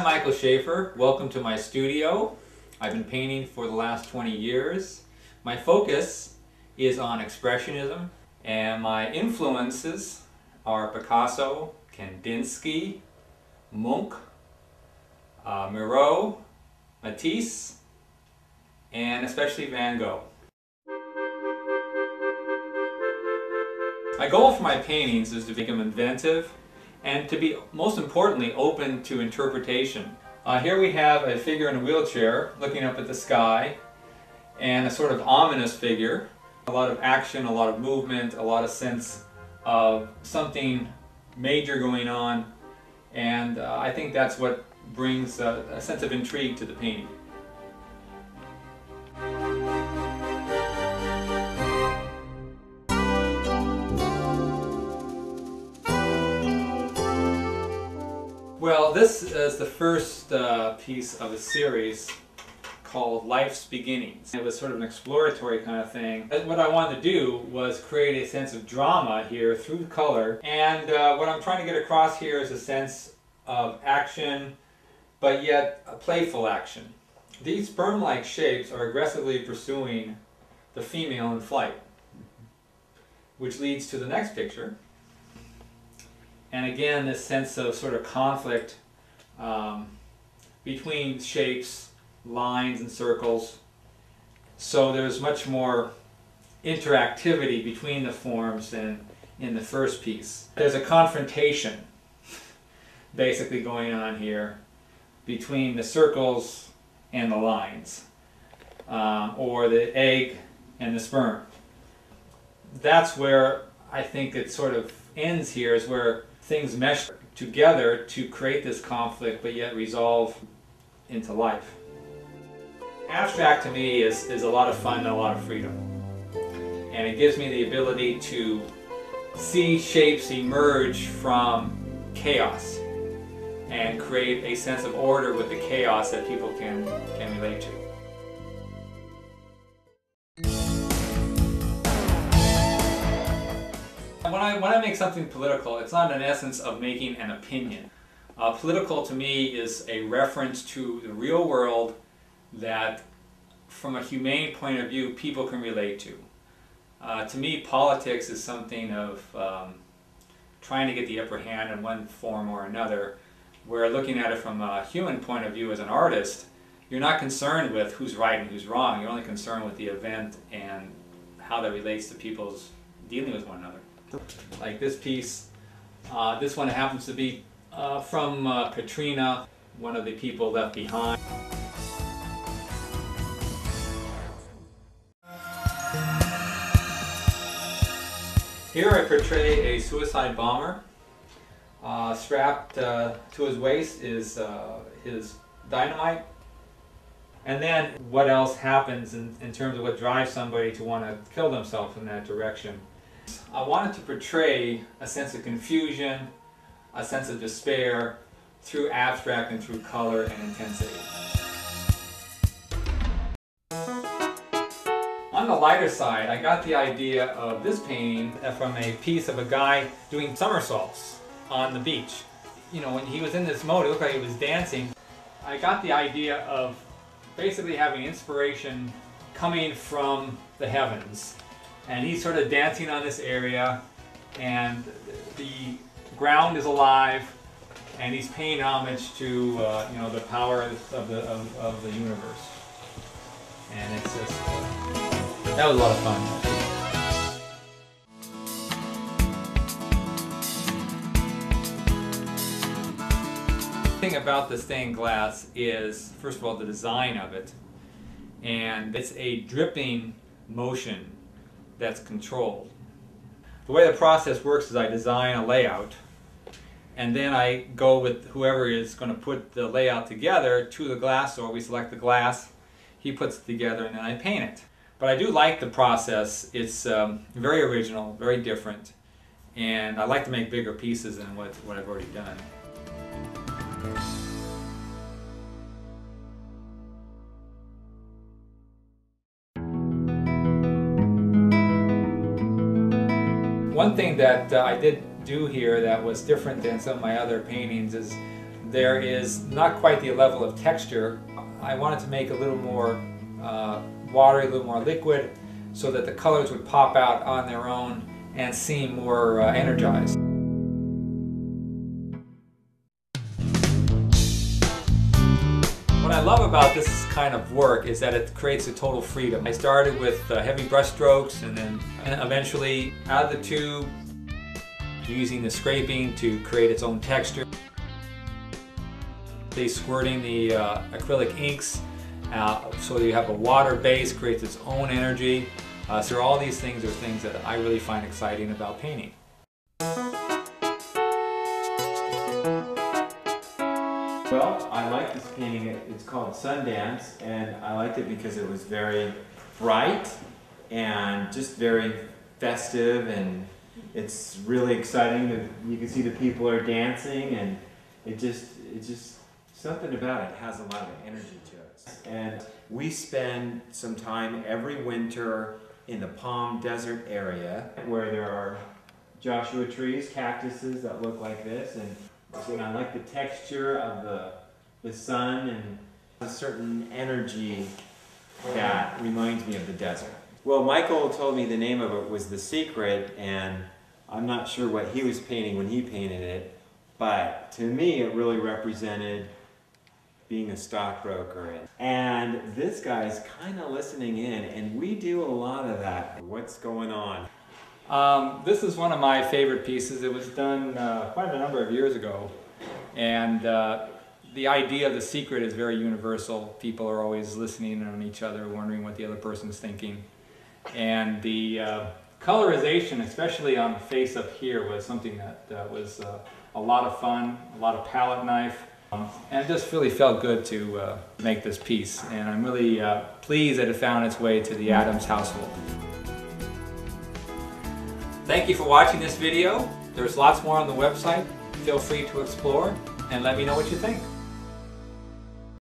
Michael Schaffer. Welcome to my studio. I've been painting for the last 20 years. My focus is on Expressionism, and my influences are Picasso, Kandinsky, Munch, Miro, Matisse, and especially Van Gogh. My goal for my paintings is to become inventive and to be, most importantly, open to interpretation. Here we have a figure in a wheelchair looking up at the sky, and a sort of ominous figure. A lot of action, a lot of movement, a lot of sense of something major going on, and I think that's what brings a sense of intrigue to the painting. Well, this is the first piece of a series called Life's Beginnings. It was sort of an exploratory kind of thing. What I wanted to do was create a sense of drama here through color, and what I'm trying to get across here is a sense of action, but yet a playful action. These sperm-like shapes are aggressively pursuing the female in flight, which leads to the next picture. And again, this sense of sort of conflict between shapes, lines and circles. So there's much more interactivity between the forms than in the first piece. There's a confrontation basically going on here between the circles and the lines, or the egg and the sperm. That's where I think it sort of ends here, is where things mesh together to create this conflict but yet resolve into life. Abstract to me is a lot of fun and a lot of freedom, and it gives me the ability to see shapes emerge from chaos and create a sense of order with the chaos that people can relate to. When I make something political, it's not an essence of making an opinion. Political to me is a reference to the real world that, from a humane point of view, people can relate to. To me, politics is something of trying to get the upper hand in one form or another, where looking at it from a human point of view as an artist, you're not concerned with who's right and who's wrong. You're only concerned with the event and how that relates to people's dealing with one another. Like this piece, this one happens to be from Katrina, one of the people left behind. Here I portray a suicide bomber. Strapped to his waist is his dynamite. And then what else happens in terms of what drives somebody to want to kill themselves in that direction. I wanted to portray a sense of confusion, a sense of despair, through abstract and through color and intensity. On the lighter side, I got the idea of this painting from a piece of a guy doing somersaults on the beach. You know, when he was in this mode, it looked like he was dancing. I got the idea of basically having inspiration coming from the heavens. And he's sort of dancing on this area, and the ground is alive, and he's paying homage to you know, the power of the universe. And it's just that was a lot of fun. The thing about the stained glass is, first of all, the design of it, and it's a dripping motion that's controlled. The way the process works is I design a layout, and then I go with whoever is going to put the layout together to the glass, or we select the glass, he puts it together, and then I paint it. But I do like the process. It's very original, very different, and I like to make bigger pieces than what I've already done. One thing that I did do here that was different than some of my other paintings is there is not quite the level of texture. I wanted to make a little more watery, a little more liquid, so that the colors would pop out on their own and seem more energized. What I love about this kind of work is that it creates a total freedom. I started with heavy brush strokes, and then eventually out of the tube, using the scraping to create its own texture. Squirting the acrylic inks so you have a water base, creates its own energy. So all these things are things that I really find exciting about painting. Well, I like this painting. It's called Sundance, and I liked it because it was very bright and just very festive, and it's really exciting. You can see the people are dancing, and it just something about it has a lot of energy to it. And we spend some time every winter in the Palm Desert area where there are Joshua trees, cactuses that look like this, and I like the texture of the sun and a certain energy that reminds me of the desert. Well, Michael told me the name of it was The Secret, and I'm not sure what he was painting when he painted it, but to me it really represented being a stockbroker. And this guy's kind of listening in, and we do a lot of that. What's going on? This is one of my favorite pieces. It was done quite a number of years ago, and the idea of the secret is very universal. People are always listening on each other, wondering what the other person's thinking. And the colorization, especially on the face up here, was something that was a lot of fun, a lot of palette knife. And it just really felt good to make this piece, and I'm really pleased that it found its way to the Adams household. Thank you for watching this video. There's lots more on the website. Feel free to explore and let me know what you think.